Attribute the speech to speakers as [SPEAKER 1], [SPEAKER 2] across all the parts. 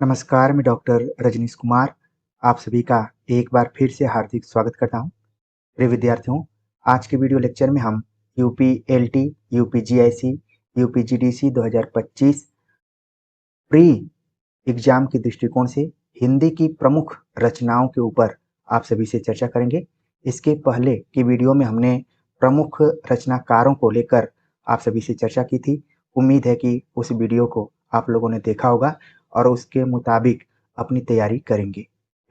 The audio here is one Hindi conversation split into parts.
[SPEAKER 1] नमस्कार, मैं डॉक्टर रजनीश कुमार आप सभी का एक बार फिर से हार्दिक स्वागत करता हूं। प्रिय विद्यार्थियों, आज के वीडियो लेक्चर में हम UP LT, UP GIC, UP GDC 2025 pre exam के दृष्टिकोण से हिंदी की प्रमुख रचनाओं के ऊपर आप सभी से चर्चा करेंगे। इसके पहले की वीडियो में हमने प्रमुख रचनाकारों को लेकर आप सभी से चर्चा की थी। उम्मीद है कि उस वीडियो को आप लोगों ने देखा होगा और उसके मुताबिक अपनी तैयारी करेंगे।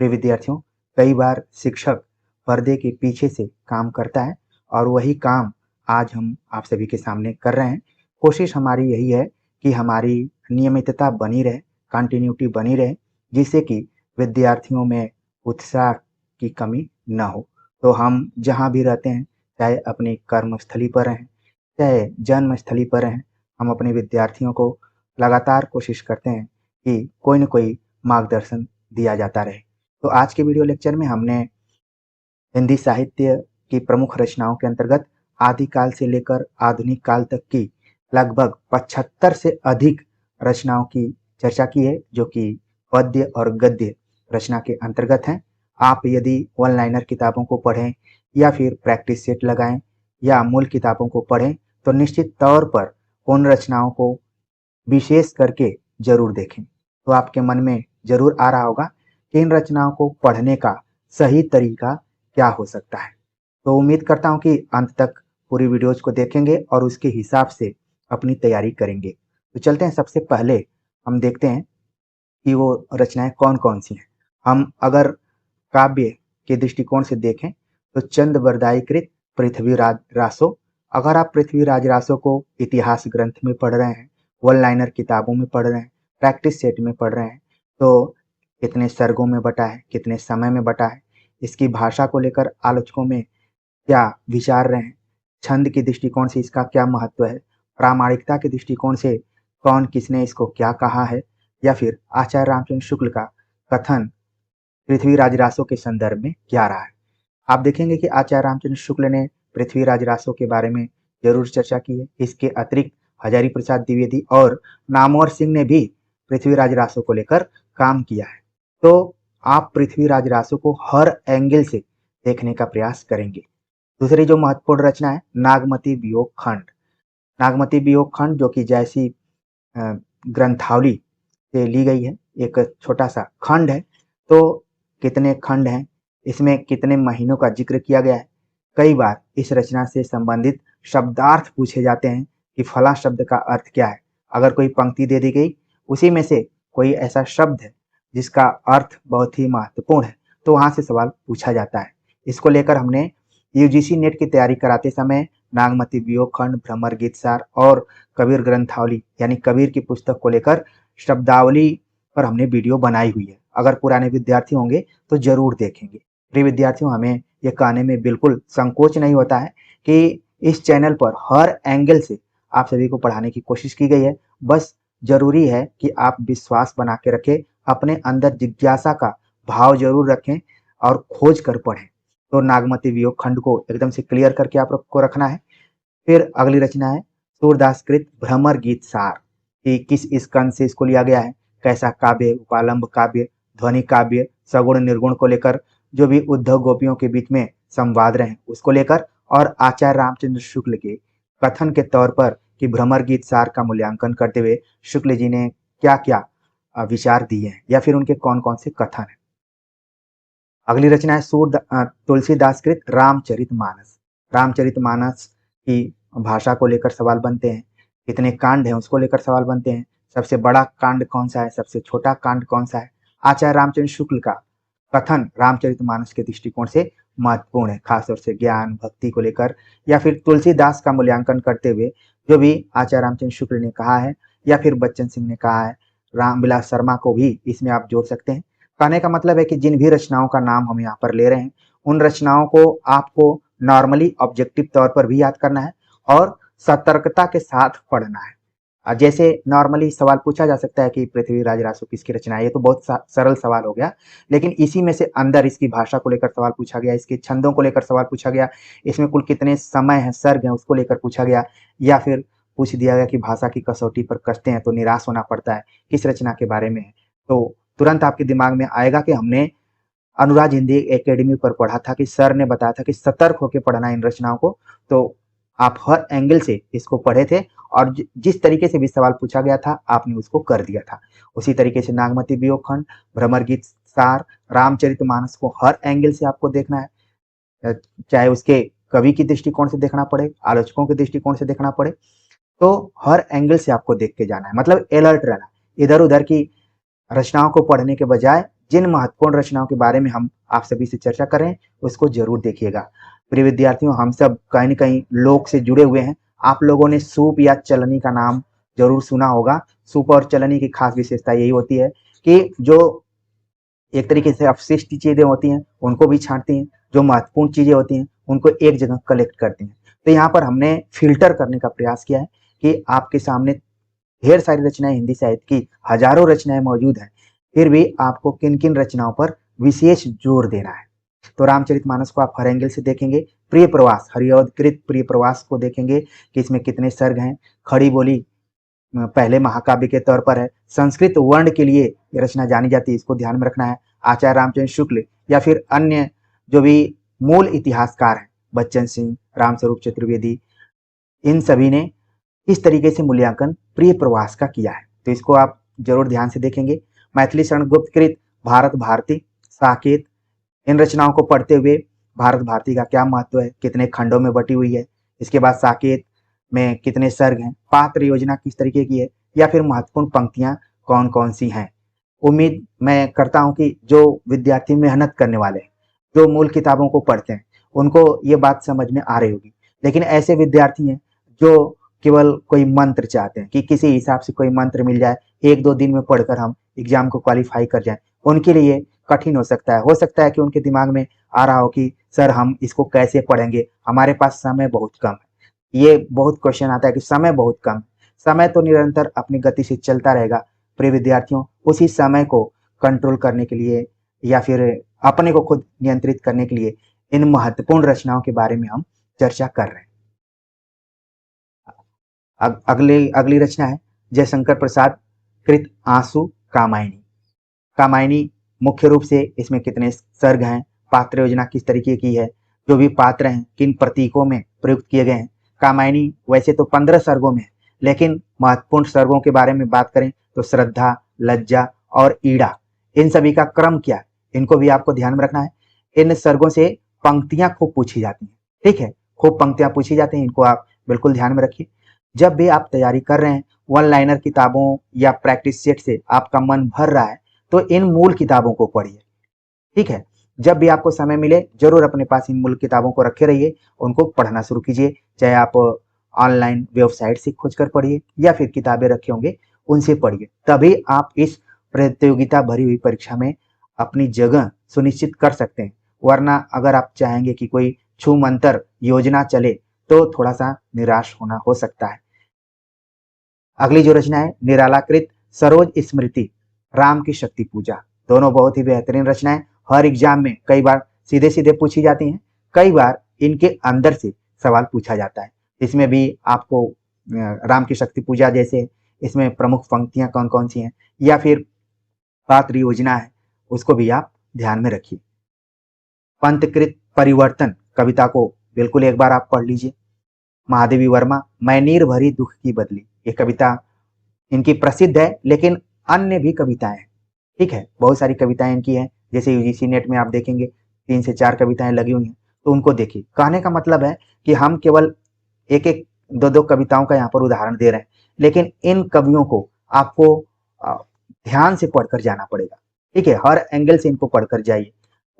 [SPEAKER 1] प्रिय विद्यार्थियों, कई बार शिक्षक पर्दे के पीछे से काम करता है और वही काम आज हम आप सभी के सामने कर रहे हैं। कोशिश हमारी यही है कि हमारी नियमितता बनी रहे, कंटिन्यूटी बनी रहे, जिससे कि विद्यार्थियों में उत्साह की कमी न हो। तो हम जहाँ भी रहते हैं, चाहे अपनी कर्मस्थली पर रहें, चाहे जन्मस्थली पर रहें, हम अपने विद्यार्थियों को लगातार कोशिश करते हैं कि कोई न कोई मार्गदर्शन दिया जाता रहे। तो आज के वीडियो लेक्चर में हमने हिंदी साहित्य की प्रमुख रचनाओं के अंतर्गत आदिकाल से लेकर आधुनिक काल तक की लगभग 75 से अधिक रचनाओं की चर्चा की है, जो कि पद्य और गद्य रचना के अंतर्गत हैं। आप यदि वन लाइनर किताबों को पढ़ें या फिर प्रैक्टिस सेट लगाएं या मूल किताबों को पढ़ें, तो निश्चित तौर पर उन रचनाओं को विशेष करके जरूर देखें। तो आपके मन में जरूर आ रहा होगा कि इन रचनाओं को पढ़ने का सही तरीका क्या हो सकता है। तो उम्मीद करता हूं कि अंत तक पूरी वीडियोज को देखेंगे और उसके हिसाब से अपनी तैयारी करेंगे। तो चलते हैं, सबसे पहले हम देखते हैं कि वो रचनाएं कौन कौन सी हैं। हम अगर काव्य के दृष्टिकोण से देखें तो चंद बरदाईकृत पृथ्वीराज रासो। अगर आप पृथ्वीराज रासो को इतिहास ग्रंथ में पढ़ रहे हैं, वन लाइनर किताबों में पढ़ रहे हैं, प्रैक्टिस सेट में पढ़ रहे हैं, तो कितने सर्गों में बटा है, कितने समय में बटा है, इसकी भाषा को लेकर आलोचकों में क्या विचार रहे हैं, छंद के दृष्टिकोण से इसका क्या महत्व है, प्रामाणिकता के दृष्टिकोण से कौन किसने इसको क्या कहा है, या फिर आचार्य रामचंद्र शुक्ल का कथन पृथ्वीराज रासो के संदर्भ में क्या रहा है। आप देखेंगे कि आचार्य रामचंद्र शुक्ल ने पृथ्वीराज रासो के बारे में जरूर चर्चा की है। इसके अतिरिक्त हजारी प्रसाद द्विवेदी और नामवर सिंह ने भी पृथ्वीराज रासो को लेकर काम किया है। तो आप पृथ्वीराज रासो को हर एंगल से देखने का प्रयास करेंगे। दूसरी जो महत्वपूर्ण रचना है, नागमती वियोग खंड। नागमती वियोग खंड जो कि जैसी ग्रंथावली से ली गई है, एक छोटा सा खंड है। तो कितने खंड हैं, इसमें कितने महीनों का जिक्र किया गया है। कई बार इस रचना से संबंधित शब्दार्थ पूछे जाते हैं कि फला शब्द का अर्थ क्या है। अगर कोई पंक्ति दे दी गई, उसी में से कोई ऐसा शब्द है जिसका अर्थ बहुत ही महत्वपूर्ण है, तो वहां से सवाल पूछा जाता है। इसको लेकर हमने यूजीसी नेट की तैयारी कराते समय नागमती वियोग खंड, भ्रमर गीत सार और कबीर ग्रंथावली यानी कबीर की पुस्तक को लेकर शब्दावली पर हमने वीडियो बनाई हुई है। अगर पुराने विद्यार्थी होंगे तो जरूर देखेंगे। प्रिय विद्यार्थियों, हमें ये कहने में बिल्कुल संकोच नहीं होता है कि इस चैनल पर हर एंगल से आप सभी को पढ़ाने की कोशिश की गई है। बस जरूरी है कि आप विश्वास बना के रखें, अपने अंदर जिज्ञासा का भाव जरूर रखें और खोज कर पढ़ें। तो नागमती वियोग खंड को एकदम से क्लियर करके आपको रखना है। फिर अगली रचना है सूरदासकृत भ्रमर गीत सार, कि किस स्कंद से इसको लिया गया है, कैसा काव्य, उपालंब काव्य, ध्वनि काव्य, सगुण निर्गुण को लेकर, जो भी उद्धव गोपियों के बीच में संवाद रहे उसको लेकर, और आचार्य रामचंद्र शुक्ल के कथन के तौर पर कि भ्रमर गीत सार का मूल्यांकन करते हुए शुक्ल जी ने क्या क्या विचार दिए हैं या फिर उनके कौन कौन से कथन है। अगली रचना है तुलसीदासकृत रामचरितमानस। रामचरितमानस की भाषा को लेकर सवाल बनते हैं, कितने कांड हैं उसको लेकर सवाल बनते हैं, सबसे बड़ा कांड कौन सा है, सबसे छोटा कांड कौन सा है। आचार्य रामचंद्र शुक्ल का कथन रामचरितमानस के दृष्टिकोण से महत्वपूर्ण है, खासतौर से ज्ञान भक्ति को लेकर, या फिर तुलसीदास का मूल्यांकन करते हुए जो भी आचार्य रामचंद्र शुक्ल ने कहा है या फिर बच्चन सिंह ने कहा है, रामविलास शर्मा को भी इसमें आप जोड़ सकते हैं। कहने का मतलब है कि जिन भी रचनाओं का नाम हम यहाँ पर ले रहे हैं, उन रचनाओं को आपको नॉर्मली ऑब्जेक्टिव तौर पर भी याद करना है और सतर्कता के साथ पढ़ना है। जैसे नॉर्मली सवाल पूछा जा सकता है कि पृथ्वीराज रासो किसकी रचना है, ये तो बहुत सरल सवाल हो गया, लेकिन इसी में से अंदर इसकी भाषा को लेकर सवाल पूछा गया, इसके छंदों को लेकर सवाल पूछा गया, इसमें कुल कितने समय है, सर्ग है, उसको लेकर पूछा गया, या फिर पूछ दिया गया कि भाषा की कसौटी पर कसते हैं तो निराश होना पड़ता है, किस रचना के बारे में है। तो तुरंत आपके दिमाग में आएगा कि हमने अनुराग हिंदी एकेडमी पर पढ़ा था कि सर ने बताया था कि सतर्क होकर पढ़ना इन रचनाओं को। तो आप हर एंगल से इसको पढ़े थे और जिस तरीके से भी सवाल पूछा गया था आपने उसको कर दिया था। उसी तरीके से नागमती वियोग खंड, भ्रमर गीत सार, रामचरितमानस को हर एंगल से आपको देखना है, चाहे उसके कवि की दृष्टिकोण से देखना पड़े, आलोचकों के दृष्टिकोण से देखना पड़े, तो हर एंगल से आपको देख के जाना है। मतलब अलर्ट रहना, इधर उधर की रचनाओं को पढ़ने के बजाय जिन महत्वपूर्ण रचनाओं के बारे में हम आप सभी से चर्चा कर रहे हैं उसको जरूर देखिएगा। प्रिय विद्यार्थियों, हम सब कहीं न कहीं लोक से जुड़े हुए हैं। आप लोगों ने सूप या चलनी का नाम जरूर सुना होगा। सूप और चलनी की खास विशेषता यही होती है कि जो एक तरीके से अपशिष्ट चीजें होती हैं उनको भी छांटती हैं, जो महत्वपूर्ण चीजें होती हैं उनको एक जगह कलेक्ट करती हैं। तो यहाँ पर हमने फिल्टर करने का प्रयास किया है कि आपके सामने ढेर सारी रचनाएं हिंदी साहित्य की हजारों रचनाएं मौजूद हैं, फिर भी आपको किन किन रचनाओं पर विशेष जोर देना है। तो रामचरितमानस को आप हर एंगल से देखेंगे। प्रिय प्रवास, हरिऔधकृत प्रिय प्रवास को देखेंगे कि इसमें कितने सर्ग हैं। खड़ी बोली पहले महाकाव्य के तौर पर है। संस्कृत वर्ण के लिए ये रचना जानी जाती है, इसको ध्यान में रखना है। आचार्य रामचंद्र शुक्ल या फिर अन्य जो भी मूल इतिहासकार हैं, बच्चन सिंह, रामस्वरूप चतुर्वेदी, इन सभी ने इस तरीके से मूल्यांकन प्रिय प्रवास का किया है, तो इसको आप जरूर ध्यान से देखेंगे। मैथिली शरण गुप्तकृत, भारत भारती, साकेत, इन रचनाओं को पढ़ते हुए भारत भारती का क्या महत्व है, कितने खंडों में बटी हुई है, इसके बाद साकेत में कितने सर्ग हैं, पात्र योजना किस तरीके की है, या फिर महत्वपूर्ण पंक्तियां कौन कौन सी हैं। उम्मीद मैं करता हूं कि जो विद्यार्थी मेहनत करने वाले हैं, जो मूल किताबों को पढ़ते हैं, उनको ये बात समझ में आ रही होगी। लेकिन ऐसे विद्यार्थी हैं जो केवल कोई मंत्र चाहते हैं कि किसी हिसाब से कोई मंत्र मिल जाए, एक दो दिन में पढ़कर हम एग्जाम को क्वालिफाई कर जाएं, उनके लिए कठिन हो सकता है कि उनके दिमाग में आ रहा हो कि सर हम इसको कैसे पढ़ेंगे, हमारे पास समय बहुत कम है। ये बहुत क्वेश्चन आता है कि समय बहुत कम है। समय तो निरंतर अपनी गति से चलता रहेगा। प्रिय विद्यार्थियों, उसी समय को कंट्रोल करने के लिए या फिर अपने को खुद नियंत्रित करने के लिए इन महत्वपूर्ण रचनाओं के बारे में हम चर्चा कर रहे हैं। अगली रचना है जयशंकर प्रसाद कृत आंसू कामायनी। कामायनी मुख्य रूप से इसमें कितने सर्ग हैं, पात्र योजना किस तरीके की है, जो भी पात्र हैं किन प्रतीकों में प्रयुक्त किए गए हैं। कामायनी वैसे तो 15 सर्गों में है, लेकिन महत्वपूर्ण सर्गों के बारे में बात करें तो श्रद्धा, लज्जा और ईड़ा, इन सभी का क्रम क्या है, इनको भी आपको ध्यान में रखना है। इन सर्गों से पंक्तियां खूब पूछी जाती हैं, ठीक है, खूब पंक्तियां पूछी जाती हैं, इनको आप बिल्कुल ध्यान में रखिए। जब भी आप तैयारी कर रहे हैं, वन लाइनर किताबों या प्रैक्टिस सेट से आपका मन भर रहा है, तो इन मूल किताबों को पढ़िए, ठीक है। जब भी आपको समय मिले जरूर अपने पास इन मूल किताबों को रखे रहिए, उनको पढ़ना शुरू कीजिए, चाहे आप ऑनलाइन वेबसाइट से खोज कर पढ़िए या फिर किताबें रखे होंगे उनसे पढ़िए, तभी आप इस प्रतियोगिता भरी हुई परीक्षा में अपनी जगह सुनिश्चित कर सकते हैं। वरना अगर आप चाहेंगे कि कोई छू मंतर योजना चले तो थोड़ा सा निराश होना हो सकता है। अगली जो रचना है निरालाकृत सरोज स्मृति, राम की शक्ति पूजा, दोनों बहुत ही बेहतरीन रचनाएं, हर एग्जाम में कई बार सीधे सीधे पूछी जाती हैं, कई बार इनके अंदर से सवाल पूछा जाता है। इसमें भी आपको राम की शक्ति पूजा जैसे इसमें प्रमुख पंक्तियां कौन कौन सी हैं या फिर पात्र योजना है उसको भी आप ध्यान में रखिए। पंतकृत परिवर्तन कविता को बिल्कुल एक बार आप पढ़ लीजिए। महादेवी वर्मा, मैं नीर भरी दुख की बदली, ये कविता इनकी प्रसिद्ध है, लेकिन अन्य भी कविताएं हैं, ठीक है, बहुत सारी कविताएं इनकी हैं। जैसे यूजीसी नेट में आप देखेंगे 3 से 4 कविताएं लगी हुई हैं, तो उनको देखिए। कहने का मतलब है कि हम केवल एक एक दो दो कविताओं का यहाँ पर उदाहरण दे रहे हैं, लेकिन इन कवियों को आपको ध्यान से पढ़कर जाना पड़ेगा, ठीक है, हर एंगल से इनको पढ़कर जाइए।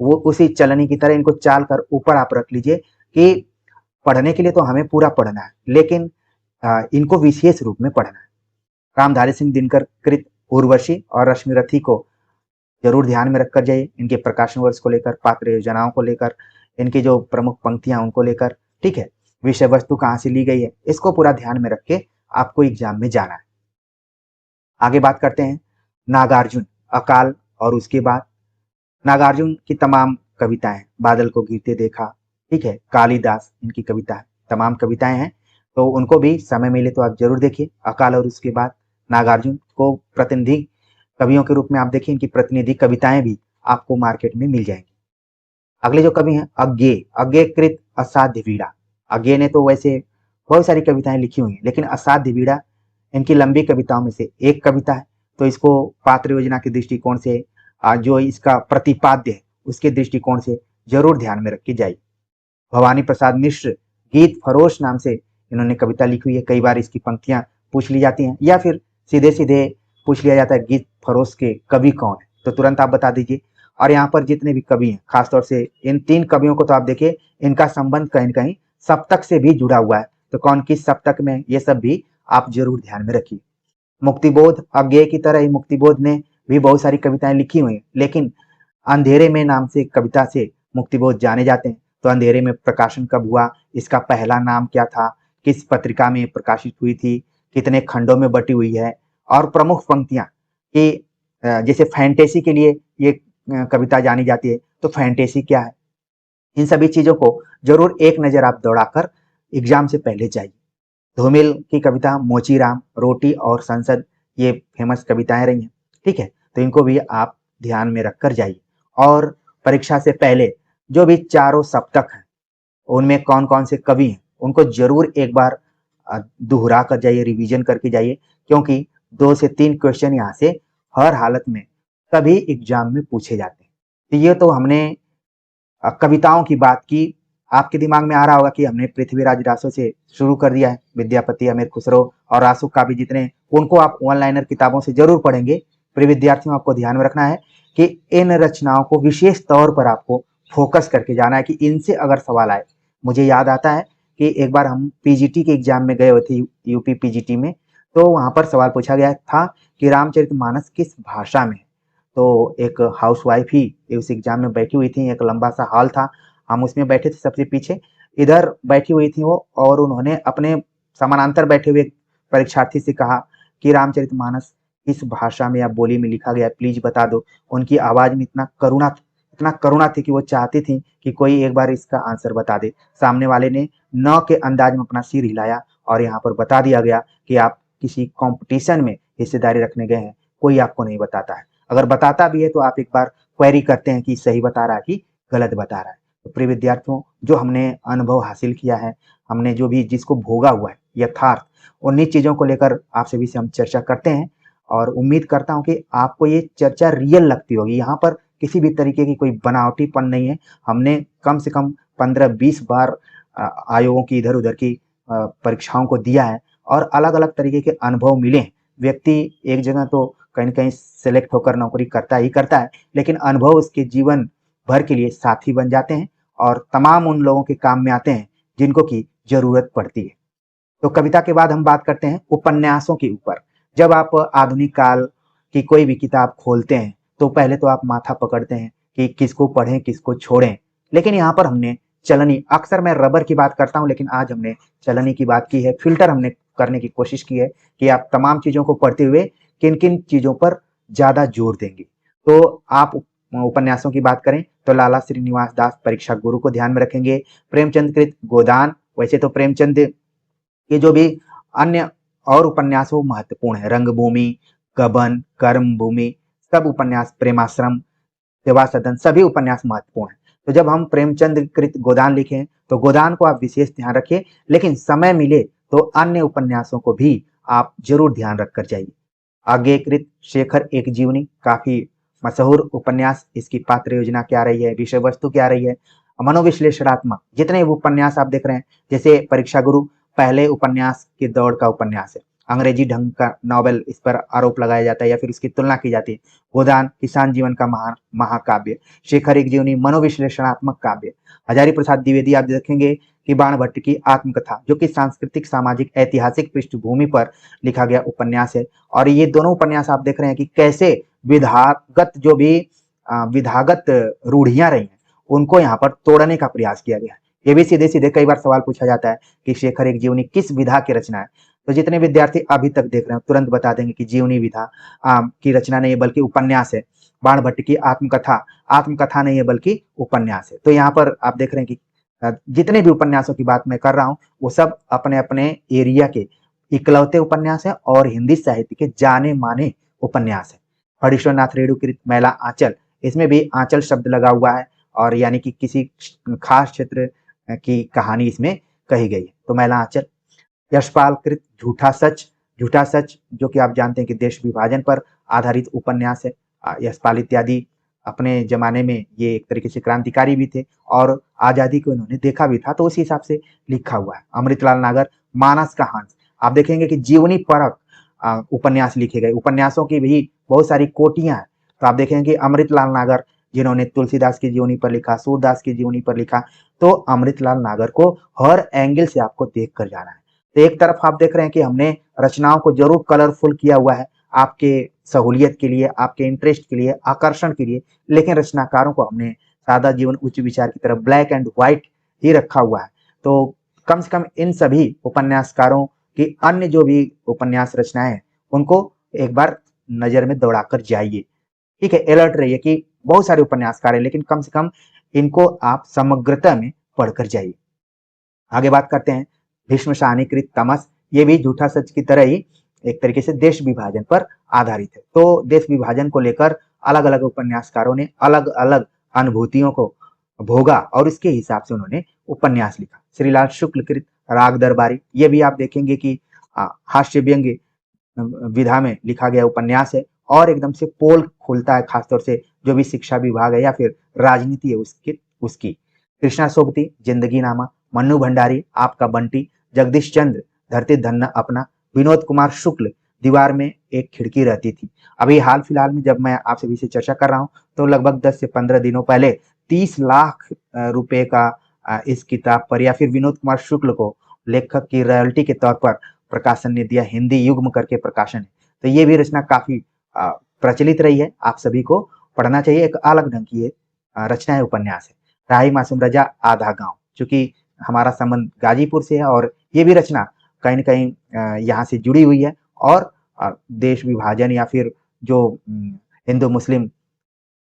[SPEAKER 1] वो उसी चलनी की तरह इनको चाल कर ऊपर आप रख लीजिए कि पढ़ने के लिए तो हमें पूरा पढ़ना है, लेकिन इनको विशेष रूप में पढ़ना है। रामधारी सिंह दिनकर कृत उर्वशी और रश्मिरथी को जरूर ध्यान में रखकर जाइए, इनके प्रकाशन वर्ष को लेकर, पात्र योजनाओं को लेकर, इनकी जो प्रमुख पंक्तियां उनको लेकर, ठीक है, विषय वस्तु कहाँ से ली गई है, इसको पूरा ध्यान में रख के आपको एग्जाम में जाना है। आगे बात करते हैं नागार्जुन, अकाल और उसके बाद। नागार्जुन की तमाम कविताएं, बादल को गिरते देखा, ठीक है, कालिदास, इनकी कविता है, तमाम कविताएं हैं, तो उनको भी समय मिले तो आप जरूर देखिए। अकाल और उसके बाद नागार्जुन को प्रतिनिधि कवियों के रूप में आप देखिए इनकी प्रतिनिधि कविताएं भी आपको मार्केट में मिल जाएंगी। अगले जो कवि हैं अज्ञेय, अज्ञेयकृत असाध्य वीड़ा। अज्ञेय ने तो वैसे बहुत सारी कविताएं लिखी हुई हैं, लेकिन असाध्य वीड़ा इनकी लंबी कविताओं में से एक कविता है। तो इसको पात्र योजना के दृष्टिकोण से जो इसका प्रतिपाद्य है उसके दृष्टिकोण से जरूर ध्यान में रखी जाए। भवानी प्रसाद मिश्र गीत फरोश नाम से इन्होंने कविता लिखी हुई है। कई बार इसकी पंक्तियां पूछ ली जाती हैं या फिर सीधे सीधे पूछ लिया जाता है गीत फरोश के कवि कौन है, तो तुरंत आप बता दीजिए। और यहाँ पर जितने भी कवि हैं, खासतौर से इन 3 कवियों को तो आप देखिए इनका संबंध कहीं न कहीं सप्तक से भी जुड़ा हुआ है। तो कौन किस सप्तक में, ये सब भी आप जरूर ध्यान में रखिए। मुक्तिबोध अज्ञेय की तरह ही मुक्तिबोध ने भी बहुत सारी कविताएं लिखी हुई हैं, लेकिन अंधेरे में नाम से कविता से मुक्तिबोध जाने जाते हैं। तो अंधेरे में प्रकाशन कब हुआ, इसका पहला नाम क्या था, किस पत्रिका में प्रकाशित हुई थी, कितने खंडों में बटी हुई है, और प्रमुख पंक्तियां कि जैसे फैंटेसी के लिए ये कविता जानी जाती है, तो फैंटेसी क्या है, इन सभी चीजों को जरूर एक नजर आप दौड़ाकर एग्जाम से पहले जाइए। धूमिल की कविता मोचीराम, रोटी और संसद, ये फेमस कविताएं रही हैं, ठीक है। तो इनको भी आप ध्यान में रखकर जाइए। और परीक्षा से पहले जो भी चारों सप्तक हैं उनमें कौन कौन से कवि हैं उनको जरूर एक बार दोहरा कर जाइए, रिवीजन करके जाइए, क्योंकि 2 से 3 क्वेश्चन यहाँ से हर हालत में कभी एग्जाम में पूछे जाते हैं। तो ये तो हमने कविताओं की बात की। आपके दिमाग में आ रहा होगा कि हमने पृथ्वीराज रासो से शुरू कर दिया है, विद्यापति, अमीर खुसरो और रासो काव्य भी जितने, उनको आप ऑनलाइनर किताबों से जरूर पढ़ेंगे। प्रिय विद्यार्थियों, आपको ध्यान में रखना है कि इन रचनाओं को विशेष तौर पर आपको फोकस करके जाना है कि इनसे अगर सवाल आए। मुझे याद आता है कि एक बार हम पीजीटी के एग्जाम में गए हुए थे, यूपी पीजीटी में, तो वहां पर सवाल पूछा गया था कि रामचरितमानस किस भाषा में। तो एक हाउसवाइफ ही उस एग्जाम में बैठी हुई थी, एक लंबा सा हॉल था, हम उसमें बैठे थे सबसे पीछे, इधर बैठी हुई थी वो, और उन्होंने अपने समानांतर बैठे हुए परीक्षार्थी से कहा कि रामचरितमानस किस भाषा में या बोली में लिखा गया, प्लीज बता दो। उनकी आवाज में इतना करुणा थी कि वो चाहती थी कि कोई एक बार इसका आंसर बता दे। सामने वाले ने न के अंदाज में अपना सिर हिलाया और यहाँ पर बता दिया गया कि आप किसी कंपटीशन में हिस्सेदारी रखने गए हैं, कोई आपको नहीं बताता है। अगर बताता भी है तो आप एक बार क्वेरी करते हैं कि सही बता रहा है कि गलत बता रहा है। तो प्रिय विद्यार्थियों, जो हमने अनुभव हासिल किया है, हमने जो भी जिसको भोगा हुआ है यथार्थ, उन्हीं चीजों को लेकर आपसे भी हम चर्चा करते हैं, और उम्मीद करता हूं कि आपको ये चर्चा रियल लगती होगी। यहाँ पर किसी भी तरीके की कोई बनावटीपन नहीं है। हमने कम से कम 15-20 बार आयोगों की इधर उधर की परीक्षाओं को दिया है और अलग अलग तरीके के अनुभव मिले हैं। व्यक्ति एक जगह तो कहीं न कहीं सेलेक्ट होकर नौकरी करता ही करता है, लेकिन अनुभव उसके जीवन भर के लिए साथी बन जाते हैं और तमाम उन लोगों के काम में आते हैं जिनको की जरूरत पड़ती है। तो कविता के बाद हम बात करते हैं उपन्यासों के ऊपर। जब आप आधुनिक काल की कोई भी किताब खोलते हैं तो पहले तो आप माथा पकड़ते हैं कि किसको पढ़ें किसको छोड़ें, लेकिन यहाँ पर हमने चलनी, अक्सर मैं रबर की बात करता हूँ लेकिन आज हमने चलनी की बात की है, फिल्टर हमने करने की कोशिश की है कि आप तमाम चीजों को पढ़ते हुए किन किन चीजों पर ज्यादा जोर देंगे। तो आप उपन्यासों की बात करें तो लाला श्रीनिवास दास परीक्षा गुरु को ध्यान में रखेंगे। प्रेमचंद कृत गोदान, वैसे तो प्रेमचंद के जो भी अन्य और उपन्यास वो महत्वपूर्ण है, रंगभूमि, गबन, कर्म भूमि, सब उपन्यास, प्रेमाश्रम, सेवा सदन, सभी उपन्यास महत्वपूर्ण है। तो जब हम प्रेमचंद कृत गोदान लिखें तो गोदान को आप विशेष ध्यान रखिए, लेकिन समय मिले तो अन्य उपन्यासों को भी आप जरूर ध्यान रखकर जाइए। आज्ञेयकृत शेखर एक जीवनी काफी मशहूर उपन्यास, इसकी पात्र योजना क्या रही है, विषय वस्तु क्या रही है, मनोविश्लेषणात्मक जितने उपन्यास आप देख रहे हैं, जैसे परीक्षा गुरु पहले उपन्यास की दौड़ का उपन्यास है, अंग्रेजी ढंग का नॉवेल इस पर आरोप लगाया जाता है या फिर उसकी तुलना की जाती है। गोदान किसान जीवन का महाकाव्य, शेखर एक जीवनी मनोविश्लेषणात्मक काव्य। हजारी प्रसाद द्विवेदी आप देखेंगे कि बाण भट्ट की आत्मकथा, जो कि सांस्कृतिक सामाजिक ऐतिहासिक पृष्ठभूमि पर लिखा गया उपन्यास है। और ये दोनों उपन्यास आप देख रहे हैं कि कैसे विधागत जो भी विधागत रूढ़ियां रही हैं उनको यहाँ पर तोड़ने का प्रयास किया गया है। ये भी सीधे सीधे कई बार सवाल पूछा जाता है कि शेखर एक जीवनी किस विधा की रचना है। तो जितने विद्यार्थी अभी तक देख रहे हैं तुरंत बता देंगे कि जीवनी विधा की रचना नहीं है बल्कि उपन्यास है। बाण भट्ट की आत्मकथा आत्मकथा नहीं है बल्कि उपन्यास है। तो यहाँ पर आप देख रहे हैं कि जितने भी उपन्यासों की बात मैं कर रहा हूँ वो सब अपने अपने एरिया के इकलौते उपन्यास है और हिंदी साहित्य के जाने माने उपन्यास है। फणीश्वरनाथ रेणुकृत मैला आंचल, इसमें भी आंचल शब्द लगा हुआ है और यानी कि किसी खास क्षेत्र की कहानी इसमें कही गई है। तो मैला आंचल। यशपाल कृत झूठा सच, झूठा सच जो कि आप जानते हैं कि देश विभाजन पर आधारित उपन्यास है। यशपाल इत्यादि अपने जमाने में ये एक तरीके से क्रांतिकारी भी थे और आजादी को इन्होंने देखा भी था, तो उसी हिसाब से लिखा हुआ है। अमृतलाल नागर मानस का हंस, आप देखेंगे कि जीवनी परक उपन्यास लिखे गए, उपन्यासों की भी बहुत सारी कोटियां हैं। तो आप देखेंगे कि अमृतलाल नागर जिन्होंने तुलसीदास की जीवनी पर लिखा, सूरदास की जीवनी पर लिखा, तो अमृतलाल नागर को हर एंगल से आपको देख कर जाना है। तो एक तरफ आप देख रहे हैं कि हमने रचनाओं को जरूर कलरफुल किया हुआ है आपके सहूलियत के लिए, आपके इंटरेस्ट के लिए, आकर्षण के लिए, लेकिन रचनाकारों को हमने सादा जीवन उच्च विचार की तरफ ब्लैक एंड व्हाइट ही रखा हुआ है। तो कम से कम इन सभी उपन्यासकारों की अन्य जो भी उपन्यास रचनाएं हैं उनको एक बार नजर में दौड़ाकर जाइए। ठीक है, अलर्ट रहिए कि बहुत सारे उपन्यासकार हैं, लेकिन कम से कम इनको आप समग्रता में पढ़कर जाइए। आगे बात करते हैं भीष्म शाहनीकृत तमस, ये भी झूठा सच की तरह ही एक तरीके से देश विभाजन पर आधारित है। तो देश विभाजन को लेकर अलग अलग उपन्यासकारों ने अलग अलग अनुभूतियों को भोगा और इसके हिसाब से उन्होंने उपन्यास लिखा। श्रीलाल शुक्ल कृत राग दरबारी, ये भी आप देखेंगे कि हास्य व्यंग्य विधा में लिखा गया उपन्यास है और एकदम से पोल खोलता है, खासतौर से जो भी शिक्षा विभाग है या फिर राजनीति है उसकी। कृष्णा सोबती जिंदगी नामा, मन्नू भंडारी आपका बंटी, जगदीश चंद्र धरती धन्ना अपना, विनोद कुमार शुक्ल दीवार में एक खिड़की रहती थी। अभी हाल फिलहाल में जब मैं आपसे विषय चर्चा कर रहा हूं तो लगभग 10 से 15 दिनों पहले 30 लाख रुपए का इस किताब पर या फिर विनोद कुमार शुक्ल को लेखक की रॉयल्टी के तौर पर प्रकाशन ने दिया, हिंदी युग्म करके प्रकाशन है। तो ये भी रचना काफी प्रचलित रही है, आप सभी को पढ़ना चाहिए। एक अलग ढंग की रचना है, उपन्यास है। राही मासूम रजा आधा गांव, चूंकि हमारा संबंध गाजीपुर से है और ये भी रचना कहीं न कहीं यहाँ से जुड़ी हुई है और देश विभाजन या फिर जो हिंदू मुस्लिम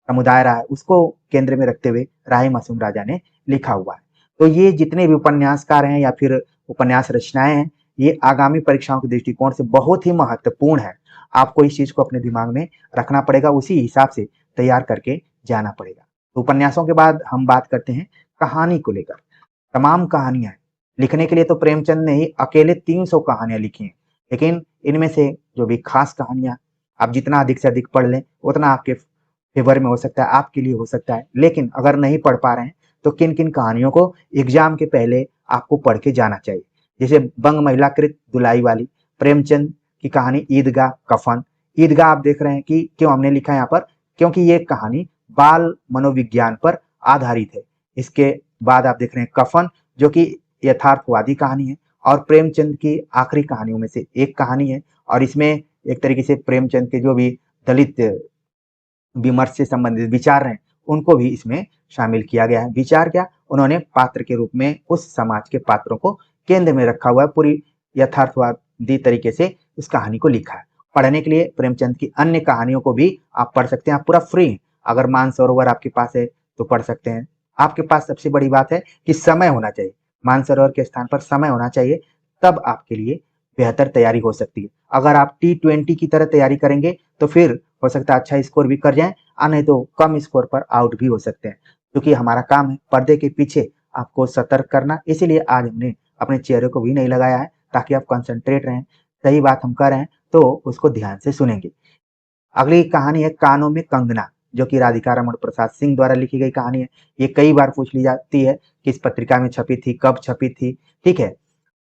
[SPEAKER 1] समुदाय रहा है उसको केंद्र में रखते हुए राही मासूम राजा ने लिखा हुआ है। तो ये जितने भी उपन्यासकार हैं या फिर उपन्यास रचनाएं हैं, ये आगामी परीक्षाओं के दृष्टिकोण से बहुत ही महत्वपूर्ण है। आपको इस चीज को अपने दिमाग में रखना पड़ेगा, उसी हिसाब से तैयार करके जाना पड़ेगा। तो उपन्यासों के बाद हम बात करते हैं कहानी को लेकर। तमाम कहानियां लिखने के लिए तो प्रेमचंद ने ही अकेले 300 कहानियां लिखी हैं, लेकिन इनमें से जो भी खास कहानियां आप जितना अधिक से अधिक पढ़ लें उतना आपके फेवर में हो सकता है, आपके लिए हो सकता है। लेकिन अगर नहीं पढ़ पा रहे हैं तो किन किन कहानियों को एग्जाम के पहले आपको पढ़ के जाना चाहिए, जैसे बंग महिला कृत दुलाई वाली, प्रेमचंद की कहानी ईदगाह कफन। ईदगाह आप देख रहे हैं कि क्यों हमने लिखा है यहाँ पर, क्योंकि ये कहानी बाल मनोविज्ञान पर आधारित है। इसके बाद आप देख रहे हैं कफन जो कि यथार्थवादी कहानी है और प्रेमचंद की आखिरी कहानियों में से एक कहानी है और इसमें एक तरीके से प्रेमचंद के जो भी दलित विमर्श से संबंधित विचार हैं उनको भी इसमें शामिल किया गया है। विचार क्या, उन्होंने पात्र के रूप में उस समाज के पात्रों को केंद्र में रखा हुआ है, पूरी यथार्थवादी तरीके से उस कहानी को लिखा है। पढ़ने के लिए प्रेमचंद की अन्य कहानियों को भी आप पढ़ सकते हैं, आप पूरा फ्री। अगर मानसरोवर आपके पास है तो पढ़ सकते हैं। आपके पास सबसे बड़ी बात है कि समय होना चाहिए, मानसरोवर के स्थान पर समय होना चाहिए, तब आपके लिए बेहतर तैयारी हो सकती है। अगर आप T20 की तरह तैयारी करेंगे तो फिर हो सकता है अच्छा स्कोर भी कर जाएं, नहीं तो कम स्कोर पर आउट भी हो सकते हैं। क्योंकि हमारा काम है पर्दे के पीछे आपको सतर्क करना, इसीलिए आज हमने अपने चेहरे को भी नहीं लगाया है ताकि आप कंसंट्रेट रहें, सही बात हम कर रहे हैं तो उसको ध्यान से सुनेंगे। अगली कहानी है कानों में कंगना, जो कि राधिका रमण प्रसाद सिंह द्वारा लिखी गई कहानी है। ये कई बार पूछ ली जाती है किस पत्रिका में छपी थी, कब छपी थी। ठीक है,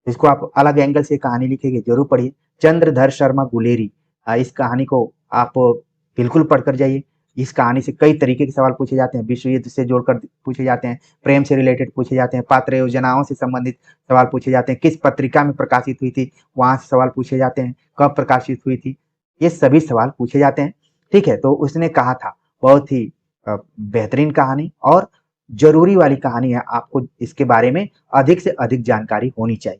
[SPEAKER 1] इसको आप अलग एंगल से कहानी लिखेंगे, जरूर पढ़िए। चंद्रधर शर्मा गुलेरी, इस कहानी को आप बिल्कुल पढ़कर जाइए। इस कहानी से कई तरीके के सवाल पूछे जाते हैं, विश्व युद्ध से जोड़कर पूछे जाते हैं, प्रेम से रिलेटेड पूछे जाते हैं, पात्र योजनाओं से संबंधित सवाल पूछे जाते हैं, किस पत्रिका में प्रकाशित हुई थी वहां से सवाल पूछे जाते हैं, कब प्रकाशित हुई थी, ये सभी सवाल पूछे जाते हैं। ठीक है, तो उसने कहा था बहुत ही बेहतरीन कहानी और जरूरी वाली कहानी है, आपको इसके बारे में अधिक से अधिक जानकारी होनी चाहिए।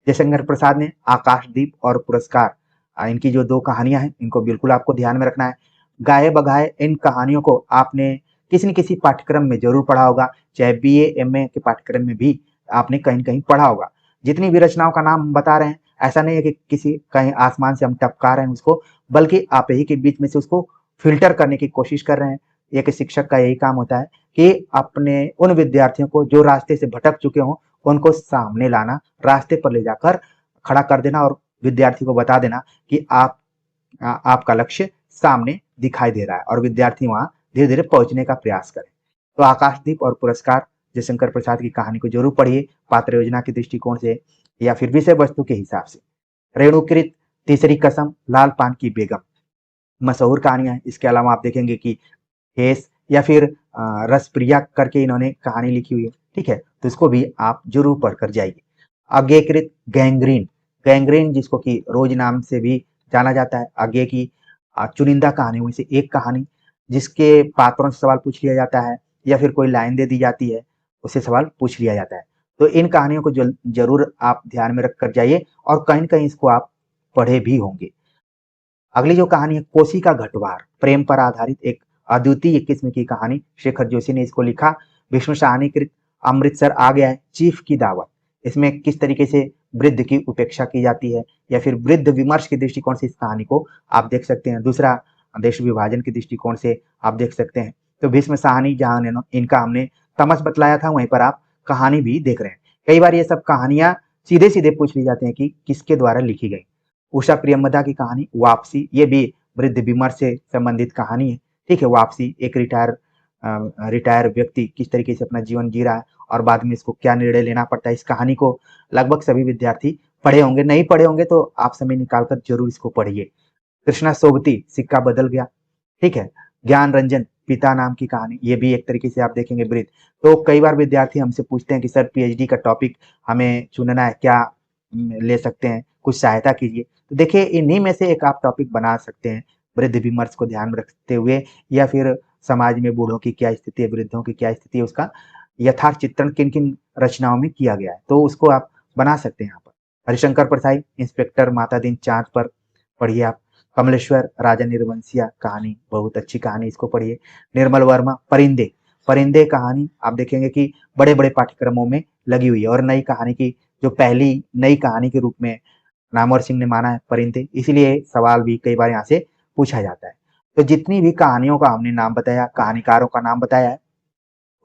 [SPEAKER 1] जयशंकर प्रसाद ने आकाशदीप और पुरस्कार, इनकी जो 2 कहानियां हैं इनको बिल्कुल आपको ध्यान में रखना है। गाये बगाए, इन कहानियों को आपने किसी न किसी पाठ्यक्रम में जरूर पढ़ा होगा, चाहे BA MA के पाठ्यक्रम में भी आपने कहीं न कहीं पढ़ा होगा। जितनी भी रचनाओं का नाम हम बता रहे हैं ऐसा नहीं है कि किसी कहीं आसमान से हम टपका रहे हैं उसको, बल्कि आप ही के बीच में से उसको फिल्टर करने की कोशिश कर रहे हैं। एक शिक्षक का यही काम होता है कि अपने उन विद्यार्थियों को जो रास्ते से भटक चुके हों उनको सामने लाना, रास्ते पर ले जाकर खड़ा कर देना और विद्यार्थी को बता देना कि आपका लक्ष्य सामने दिखाई दे रहा है और विद्यार्थी वहां धीरे धीरे पहुंचने का प्रयास करें। तो आकाशदीप और पुरस्कार जयशंकर प्रसाद की कहानी को जरूर पढ़िए, पात्र योजना के दृष्टिकोण से या फिर विषय वस्तु के हिसाब से। रेणुकृत, तीसरी कसम, लाल पान की बेगम, मशहूर कहानियां। इसके अलावा आप देखेंगे कि हेस या फिर रसप्रिया करके इन्होंने कहानी लिखी हुई है, ठीक है, तो इसको भी आप जरूर पढ़कर जाइए। अज्ञेयकृत, गैंग्रीन, गैंग्रीन जिसको कि रोज नाम से भी जाना जाता है, अज्ञेय की चुनिंदा कहानियों में से एक कहानी जिसके पात्रों से सवाल पूछ लिया जाता है या फिर कोई लाइन दे दी जाती है उससे सवाल पूछ लिया जाता है। तो इन कहानियों को जरूर आप ध्यान में रख कर जाइए और कहीं न कहीं इसको आप पढ़े भी होंगे। अगली जो कहानी है कोसी का घटवार, प्रेम पर आधारित एक अद्वितीय किस्म की कहानी, शेखर जोशी ने इसको लिखा। विष्णु साहनीकृत अमृतसर आ गया है, चीफ की दावत। इसमें किस तरीके से वृद्ध की उपेक्षा की जाती है या फिर वृद्ध विमर्श के दृष्टिकोण से इस कहानी को आप देख सकते हैं। दूसरा, देश विभाजन के दृष्टिकोण से आप देख सकते हैं। तो भीष्म साहनी जहां इनका हमने तमस बतलाया था, वहीं पर आप कहानी भी देख रहे हैं। कई बार ये सब कहानियां सीधे सीधे पूछ ली जाती हैं कि किसके द्वारा लिखी गई। उषा प्रियमदा की कहानी वापसी, ये भी वृद्ध विमर्श से संबंधित कहानी है, ठीक है। वापसी, एक रिटायर व्यक्ति किस तरीके से अपना जीवन जी रहा है और बाद में इसको क्या निर्णय लेना पड़ता है। इस कहानी को लगभग सभी विद्यार्थी पढ़े होंगे, नहीं पढ़े होंगे तो आप समय निकालकर जरूर इसको पढ़िए। कृष्णा सोबती, सिक्का बदल गया, ठीक है। ज्ञान रंजन, पिता नाम की कहानी, ये भी एक तरीके से आप देखेंगे वृद्ध। तो कई बार विद्यार्थी हमसे पूछते हैं कि सर पीएचडी का टॉपिक हमें चुनना है, क्या ले सकते हैं, कुछ सहायता कीजिए। तो देखिए इन्हीं में से एक आप टॉपिक बना सकते हैं, वृद्ध विमर्श को ध्यान में रखते हुए या फिर समाज में बूढ़ों की क्या स्थिति है, वृद्धों की क्या स्थिति है, उसका यथार्थ चित्रण किन किन रचनाओं में किया गया है, तो उसको आप बना सकते हैं यहाँ पर। हरिशंकर परसाई, इंस्पेक्टर माता दिन चाँद पर, पढ़िए आप। कमलेश्वर, राजा निर्वंशिया कहानी, बहुत अच्छी कहानी, इसको पढ़िए। निर्मल वर्मा, परिंदे, परिंदे कहानी आप देखेंगे कि बड़े बड़े पाठ्यक्रमों में लगी हुई है और नई कहानी की जो पहली नई कहानी के रूप में नामवर सिंह ने माना है परिंदे, इसीलिए सवाल भी कई बार यहाँ से पूछा जाता है। तो जितनी भी कहानियों का हमने नाम बताया, कहानीकारों का नाम बताया है,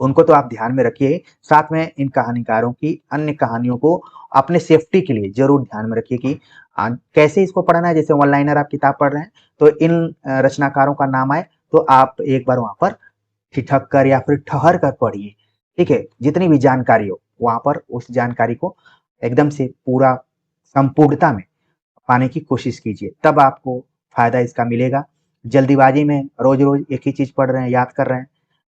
[SPEAKER 1] उनको तो आप ध्यान में रखिए। साथ में इन कहानीकारों की अन्य कहानियों को अपने सेफ्टी के लिए जरूर ध्यान में रखिए कि कैसे इसको पढ़ना है। जैसे वन लाइनर आप किताब पढ़ रहे हैं तो इन रचनाकारों का नाम आए तो आप एक बार वहां पर ठिठक कर या फिर ठहर कर पढ़िए, ठीक है। जितनी भी जानकारी हो वहां पर उस जानकारी को एकदम से पूरा संपूर्णता में पाने की कोशिश कीजिए, तब आपको फायदा इसका मिलेगा। जल्दीबाजी में रोज रोज एक ही चीज पढ़ रहे हैं, याद कर रहे हैं,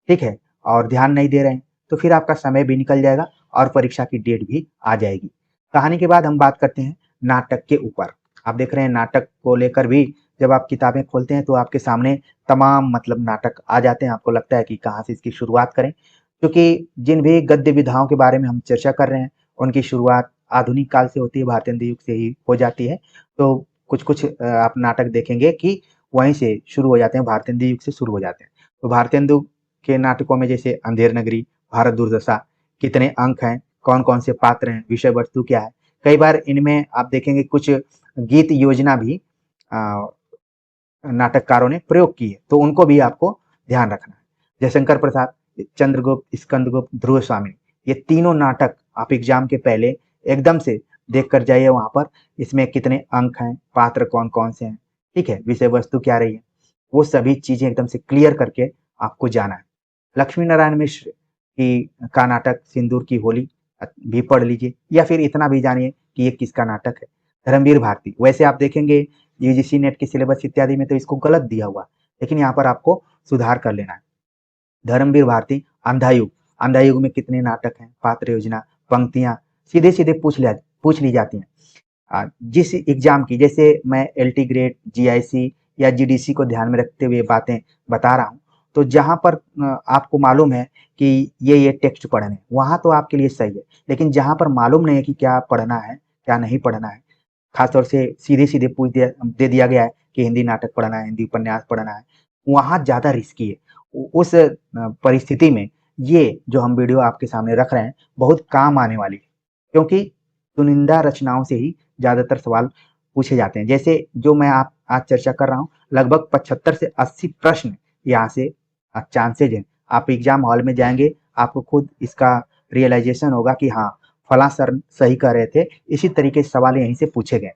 [SPEAKER 1] ठीक है, और ध्यान नहीं दे रहे हैं तो फिर आपका समय भी निकल जाएगा और परीक्षा की डेट भी आ जाएगी। कहानी के बाद हम बात करते हैं नाटक के ऊपर। आप देख रहे हैं नाटक को लेकर भी जब आप किताबें खोलते हैं तो आपके सामने तमाम मतलब नाटक आ जाते हैं। आपको लगता है कि कहाँ से इसकी शुरुआत करें, क्योंकि जिन भी गद्य विधाओं के बारे में हम चर्चा कर रहे हैं उनकी शुरुआत आधुनिक काल से होती है, भारतीय युग से ही हो जाती है। तो कुछ कुछ आप नाटक देखेंगे कि वहीं से शुरू हो जाते हैं, भारतीय युग से शुरू हो जाते हैं। तो भारतीय युग के नाटकों में जैसे अंधेर नगरी, भारत दुर्दशा, कितने अंक हैं, कौन कौन से पात्र हैं, विषय वस्तु क्या है। कई बार इनमें आप देखेंगे कुछ गीत योजना भी नाटककारों ने प्रयोग की है, तो उनको भी आपको ध्यान रखना है। जयशंकर प्रसाद, चंद्रगुप्त, स्कंदगुप्त, ध्रुव स्वामी, ये तीनों नाटक आप एग्जाम के पहले एकदम से देख कर जाइए वहां पर, इसमें कितने अंक हैं, पात्र कौन कौन से हैं, ठीक है, विषय वस्तु क्या रही है, वो सभी चीजें एकदम से क्लियर करके आपको जाना है। लक्ष्मी नारायण मिश्र की का नाटक सिंदूर की होली भी पढ़ लीजिए, या फिर इतना भी जानिए कि ये किसका नाटक है। धर्मवीर भारती, वैसे आप देखेंगे यूजीसी नेट के सिलेबस इत्यादि में तो इसको गलत दिया हुआ, लेकिन यहाँ पर आपको सुधार कर लेना है। धर्मवीर भारती, अंधा युग, अंधा युग में कितने नाटक हैं, पात्र योजना, पंक्तियां सीधे सीधे पूछ ली जाती हैं। जिस एग्जाम की, जैसे मैं एलटी ग्रेड, जीआईसी या जीडीसी को ध्यान में रखते हुए बातें बता रहा हूँ, तो जहां पर आपको मालूम है कि ये टेक्स्ट पढ़ने, वहां तो आपके लिए सही है, लेकिन जहां पर मालूम नहीं है कि क्या पढ़ना है क्या नहीं पढ़ना है, खासतौर से सीधे सीधे दे दिया गया है कि हिंदी नाटक पढ़ना है, हिंदी उपन्यास पढ़ना है, वहां ज्यादा रिस्की है। उस परिस्थिति में ये जो हम वीडियो आपके सामने रख रहे हैं बहुत काम आने वाली है, क्योंकि चुनिंदा रचनाओं से ही ज्यादातर सवाल पूछे जाते हैं। जैसे जो मैं आप आज चर्चा कर रहा हूँ, लगभग 75 से 80 प्रश्न यहाँ से चांसेज हैं। आप एग्जाम हॉल में जाएंगे, आपको खुद इसका रियलाइजेशन होगा कि हाँ, फला सर सही कह रहे थे, इसी तरीके से सवाल यहीं से पूछे गए।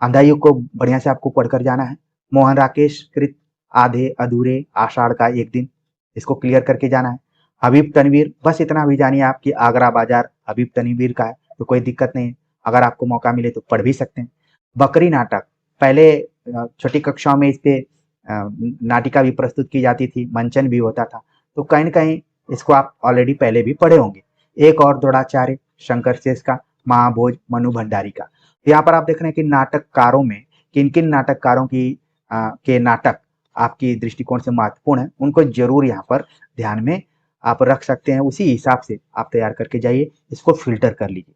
[SPEAKER 1] अंधा युग को बढ़िया से आपको पढ़कर जाना है। मोहन राकेश कृत आधे अधूरे आषाढ़ का एक दिन, इसको क्लियर करके जाना है। हबीब तनवीर, बस इतना भी जानिए आप कि आगरा बाजार हबीब तनवीर का है, तो कोई दिक्कत नहीं है, अगर आपको मौका मिले तो पढ़ भी सकते हैं। बकरी नाटक, पहले छोटी कक्षाओं में इस पे नाटिका भी प्रस्तुत की जाती थी, मंचन भी होता था, तो कहीं न कहीं इसको आप ऑलरेडी पहले भी पढ़े होंगे। एक और द्रोणाचार्य, शंकर शेष का, महाभोज मनु भंडारी का। तो यहाँ पर आप देख रहे हैं कि नाटककारों में किन किन नाटककारों के नाटक आपकी दृष्टिकोण से महत्वपूर्ण है, उनको जरूर यहाँ पर ध्यान में आप रख सकते हैं। उसी हिसाब से आप तैयार करके जाइए, इसको फिल्टर कर लीजिए।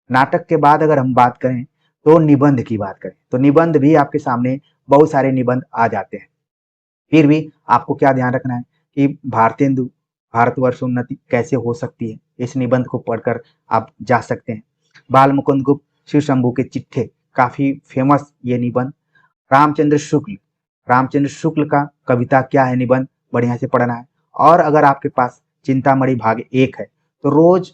[SPEAKER 1] नाटक के बाद अगर हम बात करें तो निबंध की बात करें, तो निबंध भी आपके सामने बहुत सारे निबंध आ जाते हैं। फिर भी आपको क्या ध्यान रखना है कि भारतेंदु भारतवर्ष उन्नति कैसे हो सकती है, इस निबंध को पढ़कर आप जा सकते हैं। बाल मुकुंद गुप्त शिव शंभू के चिट्ठे, काफी फेमस ये निबंध। रामचंद्र शुक्ल, रामचंद्र शुक्ल का कविता क्या है निबंध बढ़िया से पढ़ना है। और अगर आपके पास चिंतामणि भाग 1 है तो रोज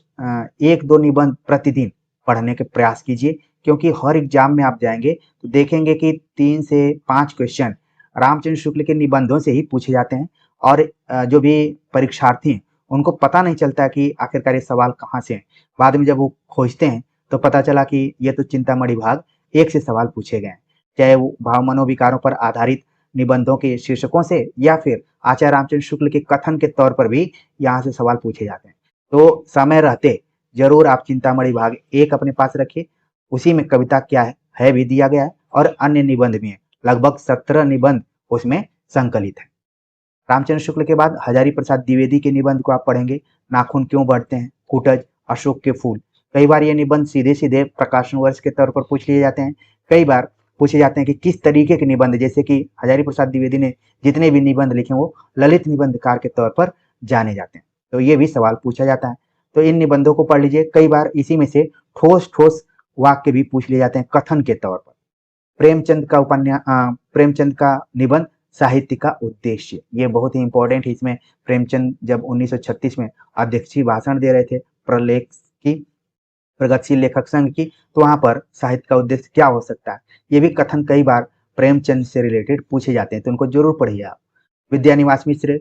[SPEAKER 1] 1-2 निबंध प्रतिदिन पढ़ने के प्रयास कीजिए, क्योंकि हर एग्जाम में आप जाएंगे तो देखेंगे कि 3 से 5 क्वेश्चन रामचंद्र शुक्ल के निबंधों से ही पूछे जाते हैं। और जो भी परीक्षार्थी हैं उनको पता नहीं चलता कि आखिरकार ये सवाल कहाँ से हैं। बाद में जब वो खोजते हैं तो पता चला कि ये तो चिंतामणि भाग 1 से सवाल पूछे गए हैं, चाहे वो भाव मनोविकारों पर आधारित निबंधों के शीर्षकों से या फिर आचार्य रामचंद्र शुक्ल के कथन के तौर पर भी यहाँ से सवाल पूछे जाते हैं। तो समय रहते जरूर आप चिंतामणि भाग 1 अपने पास रखिए, उसी में कविता क्या है भी दिया गया है और अन्य निबंध भी हैं, लगभग 17 निबंध उसमें संकलित है। रामचंद्र शुक्ल के बाद हजारी प्रसाद द्विवेदी के निबंध को आप पढ़ेंगे। नाखून क्यों बढ़ते हैं, कुटज, अशोक के फूल। कई बार ये निबंध सीधे सीधे प्रकाशन वर्ष के तौर पर पूछ लिए जाते हैं, कई बार पूछे जाते हैं कि किस तरीके के निबंध, जैसे कि हजारी प्रसाद द्विवेदी ने जितने भी निबंध लिखे वो ललित निबंधकार के तौर पर जाने जाते हैं, तो ये भी सवाल पूछा जाता है। तो इन निबंधों को पढ़ लीजिए। कई बार इसी में से ठोस ठोस वाक्य भी पूछ लिए जाते हैं कथन के तौर पर। प्रेमचंद का निबंध साहित्य का उद्देश्य, ये बहुत ही इंपॉर्टेंट है। इसमें प्रेमचंद जब 1936 में अध्यक्षीय भाषण दे रहे थे प्रलेख की, प्रगतिशील लेखक संघ की, तो वहां पर साहित्य का उद्देश्य क्या हो सकता है, ये भी कथन कई बार प्रेमचंद से रिलेटेड पूछे जाते हैं, तो उनको जरूर पढ़िए आप। विद्यानिवास मिश्र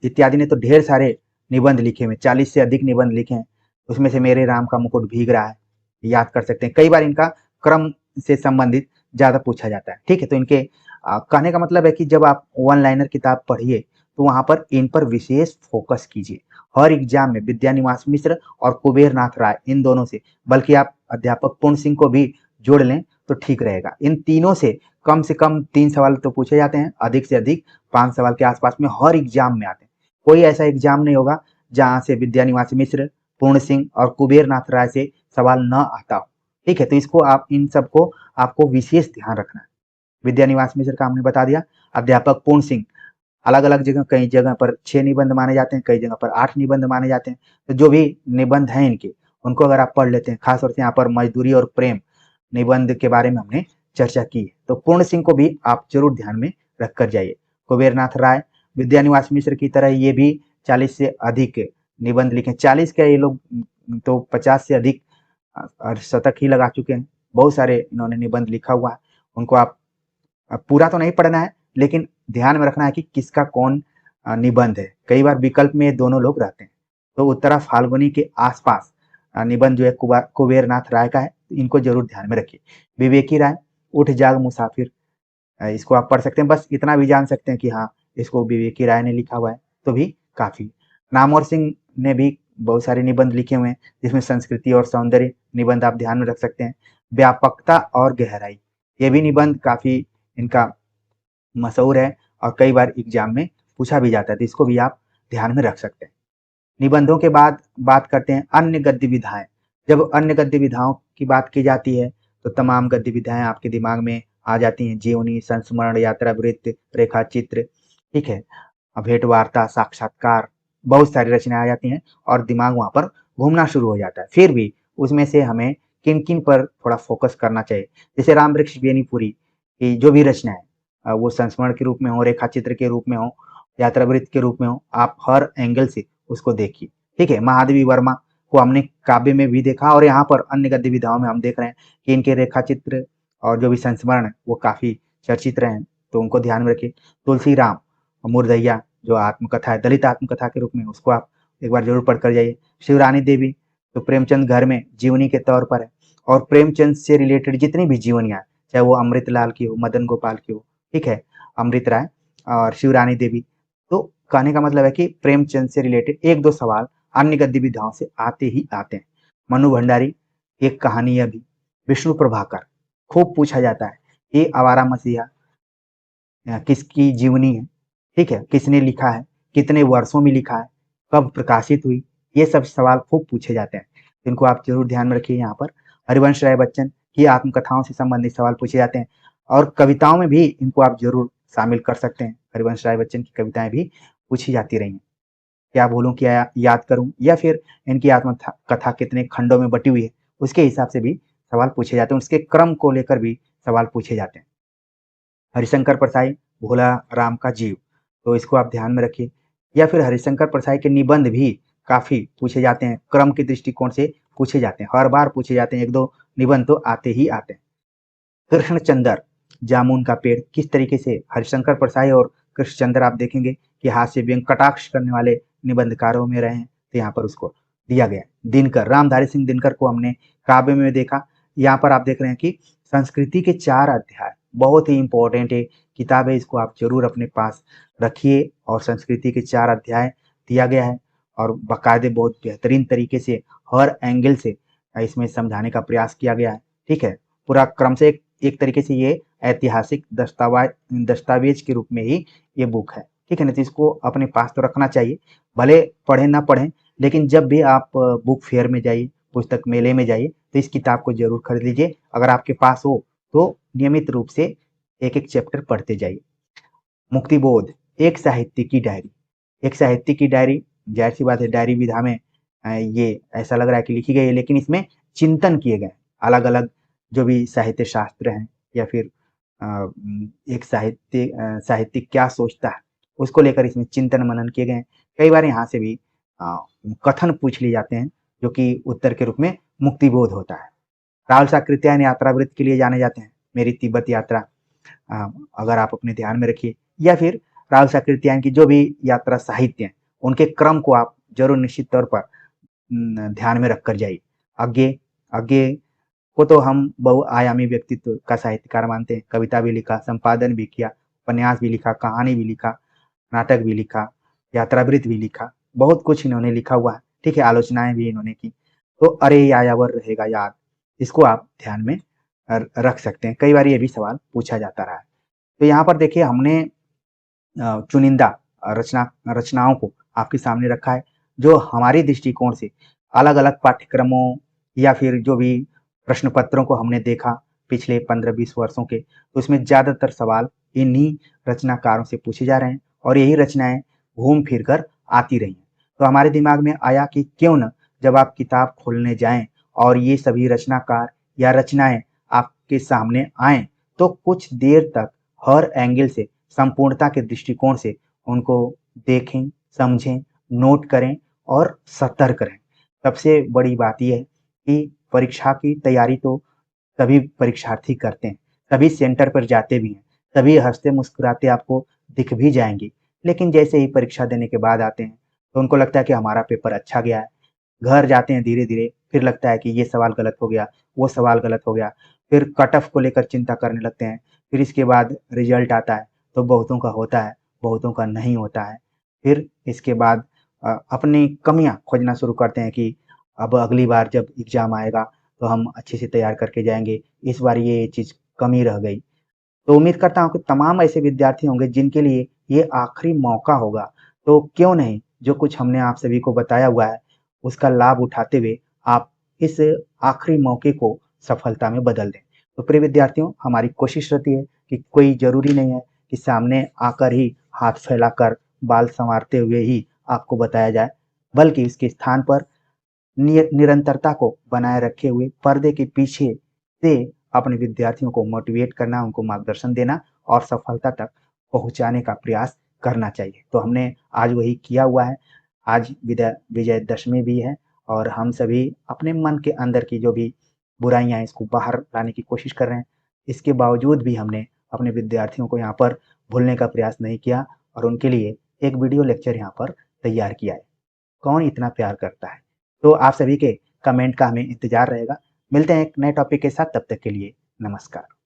[SPEAKER 1] इत्यादि ने तो ढेर सारे निबंध लिखे हुए, 40 से अधिक निबंध लिखे हैं। उसमें से मेरे राम का मुकुट भीग रहा है, याद कर सकते हैं। कई बार इनका क्रम से संबंधित ज्यादा पूछा जाता है, ठीक है। तो इनके कहने का मतलब है कि जब आप वन लाइनर किताब पढ़िए तो वहां पर इन पर विशेष फोकस कीजिए। हर एग्जाम में विद्यानिवास मिश्र और कुबेर नाथ राय, इन दोनों से, बल्कि आप अध्यापक पूर्ण सिंह को भी जोड़ लें तो ठीक रहेगा। इन तीनों से कम 3 सवाल तो पूछे जाते हैं, अधिक से अधिक 5 सवाल के आसपास में हर एग्जाम में आते हैं। कोई ऐसा एग्जाम नहीं होगा जहां से विद्यानिवास मिश्र, पूर्ण सिंह और कुबेर नाथ राय से सवाल न आता हो, ठीक है। तो इसको आप इन सबको आपको विशेष ध्यान रखना है। विद्यानिवास मिश्र का हमने बता दिया। अध्यापक पूर्ण सिंह, अलग अलग जगह, कई जगह पर 6 निबंध माने जाते हैं, कई जगह पर 8 निबंध माने जाते हैं। तो जो भी निबंध हैं इनके, उनको अगर आप पढ़ लेते हैं, खासतौर से यहाँ पर मजदूरी और प्रेम निबंध के बारे में हमने चर्चा की है, तो पूर्ण सिंह को भी आप जरूर ध्यान में रख कर जाइए। कुबेरनाथ राय विद्यानिवास मिश्र की तरह ये भी 40 से अधिक निबंध लिखे, 40 क्या, ये लोग तो 50 से अधिक शतक ही लगा चुके हैं। बहुत सारे इन्होंने निबंध लिखा हुआ है, उनको आप पूरा तो नहीं पढ़ना है, लेकिन ध्यान में रखना है कि किसका कौन निबंध है। कई बार विकल्प में दोनों लोग रहते हैं। तो उत्तरा फाल्गुनी के आसपास निबंध जो है कुबेरनाथ राय का है, इनको जरूर ध्यान में रखिए। विवेकी राय उठ जाग मुसाफिर, इसको आप पढ़ सकते हैं। बस इतना भी जान सकते हैं कि हाँ, इसको विवेकी राय ने लिखा हुआ है, तो भी काफी। नामवर सिंह ने भी बहुत सारे निबंध लिखे हुए हैं, जिसमें संस्कृति और सौंदर्य निबंध आप ध्यान में रख सकते हैं। व्यापकता और गहराई, ये भी निबंध काफी इनका मशहूर है और कई बार एग्जाम में पूछा भी जाता है, तो इसको भी आप ध्यान में रख सकते हैं। निबंधों के बाद बात करते हैं अन्य गद्य विधाएं। जब अन्य गद्य विधाओं की बात की जाती है तो तमाम गद्य विधाएं आपके दिमाग में आ जाती हैं। जीवनी, संस्मरण, यात्रा वृत्त, रेखा चित्र, ठीक है, भेंट वार्ता, साक्षात्कार, बहुत सारी रचनाएं आ जाती हैं और दिमाग वहां पर घूमना शुरू हो जाता है। फिर भी उसमें से हमें किन किन पर थोड़ा फोकस करना चाहिए। जैसे राम वृक्ष बेनीपुरी की जो भी रचना है, वो संस्मरण के रूप में हो, रेखा चित्र के रूप में हो, यात्रावृत्त के रूप में हो, आप हर एंगल से उसको देखिए। ठीक है, महादेवी वर्मा को हमने काव्य में भी देखा और यहाँ पर अन्य गद्य विधाओं में हम देख रहे हैं कि इनके रेखा चित्र और जो भी संस्मरण है वो काफी चर्चित रहे हैं, तो उनको ध्यान में रखिए। तुलसी राम मुरदैया जो आत्मकथा है, दलित आत्मकथा के रूप में, उसको आप एक बार जरूर पढ़कर जाइए। शिवरानी देवी तो प्रेमचंद घर में जीवनी के तौर पर है, और प्रेमचंद से रिलेटेड जितनी भी जीवनियां, चाहे वो अमृतलाल की हो, मदन गोपाल की हो, ठीक है, अमृत राय और शिवरानी देवी, तो कहने का मतलब है कि प्रेमचंद से रिलेटेड एक दो सवाल अन्य गद्य विधाओं से आते ही आते हैं। मनु भंडारी एक कहानी है अभी, विष्णु प्रभाकर खूब पूछा जाता है, ये आवारा मसीहा किसकी जीवनी है, ठीक है, किसने लिखा है, कितने वर्षों में लिखा है, कब प्रकाशित हुई, ये सब सवाल खूब पूछे जाते हैं, इनको आप जरूर ध्यान में रखिए। यहाँ पर हरिवंश राय बच्चन की आत्मकथाओं से संबंधित सवाल पूछे जाते हैं, और कविताओं में भी इनको आप जरूर शामिल कर सकते हैं। हरिवंश राय बच्चन की कविताएं भी पूछी जाती रही हैं। क्या बोलूं, क्या याद करूं, या फिर इनकी आत्मकथा कितने खंडों में बटी हुई है, उसके हिसाब से भी सवाल पूछे जाते हैं, उसके क्रम को लेकर भी सवाल पूछे जाते हैं। हरिशंकर परसाई भोला राम का जीव, तो इसको आप ध्यान में रखिए। या फिर हरिशंकर परसाई के निबंध भी काफी पूछे जाते हैं, क्रम के दृष्टिकोण से पूछे जाते हैं, हर बार पूछे जाते हैं, एक दो निबंध तो आते ही आते हैं। कृष्णचंद्र जामुन का पेड़, किस तरीके से हरिशंकर परसाई और कृष्णचंद्र आप देखेंगे कि हास्य व्यंग कटाक्ष करने वाले निबंधकारों में रहे हैं, तो यहाँ पर उसको दिया गया। दिनकर रामधारी सिंह दिनकर को हमने काव्य में देखा, यहाँ पर आप देख रहे हैं कि संस्कृति के 4 अध्याय, बहुत ही इंपॉर्टेंट है किताब है, इसको आप जरूर अपने पास रखिए। और संस्कृति के 4 अध्याय दिया गया है, और बाकायदे बहुत बेहतरीन तरीके से हर एंगल से इसमें समझाने का प्रयास किया गया है। ठीक है, पूरा क्रम से एक तरीके से ये ऐतिहासिक दस्तावेज के रूप में ही ये बुक है। ठीक है ना, तो इसको अपने पास तो रखना चाहिए, भले पढ़े ना पढ़ें, लेकिन जब भी आप बुक फेयर में जाइए, पुस्तक मेले में जाइए, तो इस किताब को जरूर खरीद लीजिए। अगर आपके पास हो तो नियमित रूप से एक एक चैप्टर पढ़ते जाइए। मुक्तिबोध एक साहित्य की डायरी, एक साहित्य की डायरी, जाहिर सी बात है डायरी विधा में ये ऐसा लग रहा है कि लिखी गई है, लेकिन इसमें चिंतन किए गए अलग अलग जो भी साहित्य शास्त्र हैं, या फिर एक साहित्यिक क्या सोचता है, उसको लेकर इसमें चिंतन मनन किए गए हैं। कई बार यहाँ से भी कथन पूछ लिए जाते हैं, जो कि उत्तर के रूप में मुक्तिबोध होता है। राहुल साकृत्यायन यात्रावृत्त के लिए जाने जाते हैं, मेरी तिब्बत यात्रा, अगर आप अपने ध्यान में रखिए। या फिर राहुल साकृत्यायन की जो भी यात्रा साहित्य हैं, उनके क्रम को आप जरूर निश्चित तौर पर ध्यान में रखकर जाइए। आगे आगे को तो हम बहुआयामी व्यक्तित्व का साहित्यकार मानते हैं, कविता भी लिखा, संपादन भी किया, उपन्यास भी लिखा, कहानी भी लिखा, नाटक भी लिखा, यात्रावृत्त भी लिखा, बहुत कुछ इन्होंने लिखा हुआ है। ठीक है, आलोचनाएं भी इन्होंने की। तो अरे यायावर रहेगा याद, इसको आप ध्यान में रख सकते हैं, कई बार ये भी सवाल पूछा जाता रहा है। तो यहाँ पर देखिए हमने चुनिंदा रचनाओं को आपके सामने रखा है, जो हमारी दृष्टिकोण से अलग अलग पाठ्यक्रमों या फिर जो भी प्रश्न पत्रों को हमने देखा पिछले 15-20 वर्षों के, तो इसमें ज्यादातर सवाल इन्हीं रचनाकारों से पूछे जा रहे हैं, और यही रचनाएं घूम फिर कर आती रही हैं। तो हमारे दिमाग में आया कि क्यों न जब आप किताब खोलने जाएं और ये सभी रचनाकार या रचनाएं आपके सामने आए, तो कुछ देर तक हर एंगल से संपूर्णता के दृष्टिकोण से उनको देखें, समझें, नोट करें और सतर्क रहें। सबसे बड़ी बात यह है कि परीक्षा की तैयारी तो सभी परीक्षार्थी करते हैं, सभी सेंटर पर जाते भी हैं, सभी हंसते मुस्कुराते आपको दिख भी जाएंगे, लेकिन जैसे ही परीक्षा देने के बाद आते हैं तो उनको लगता है कि हमारा पेपर अच्छा गया है। घर जाते हैं धीरे धीरे, फिर लगता है कि ये सवाल गलत हो गया, वो सवाल गलत हो गया, फिर कट ऑफ को लेकर चिंता करने लगते हैं। फिर इसके बाद रिजल्ट आता है तो बहुतों का होता है, बहुतों का नहीं होता है। फिर इसके बाद अपनी कमियां खोजना शुरू करते हैं कि अब अगली बार जब एग्जाम आएगा तो हम अच्छे से तैयार करके जाएंगे, इस बार ये चीज़ कमी रह गई। तो उम्मीद करता हूँ कि तमाम ऐसे विद्यार्थी होंगे जिनके लिए ये आखिरी मौका होगा, तो क्यों नहीं जो कुछ हमने आप सभी को बताया हुआ है उसका लाभ उठाते हुए आप इस आखिरी मौके को सफलता में बदल दें। तो प्रिय विद्यार्थियों, हमारी कोशिश रहती है कि कोई जरूरी नहीं है कि सामने आकर ही हाथ फैलाकर बाल संवारते हुए ही आपको बताया जाए, बल्कि इसके स्थान पर निरंतरता को बनाए रखे हुए पर्दे के पीछे से अपने विद्यार्थियों को मोटिवेट करना, उनको मार्गदर्शन देना और सफलता तक पहुंचाने का प्रयास करना चाहिए। तो हमने आज वही किया हुआ है। आज विजयदशमी भी है और हम सभी अपने मन के अंदर की जो भी बुराइयां हैं इसको बाहर लाने की कोशिश कर रहे हैं। इसके बावजूद भी हमने अपने विद्यार्थियों को यहाँ पर भूलने का प्रयास नहीं किया और उनके लिए एक वीडियो लेक्चर यहाँ पर तैयार किया है। कौन इतना प्यार करता है? तो आप सभी के कमेंट का हमें इंतजार रहेगा। मिलते हैं एक नए टॉपिक के साथ, तब तक के लिए नमस्कार।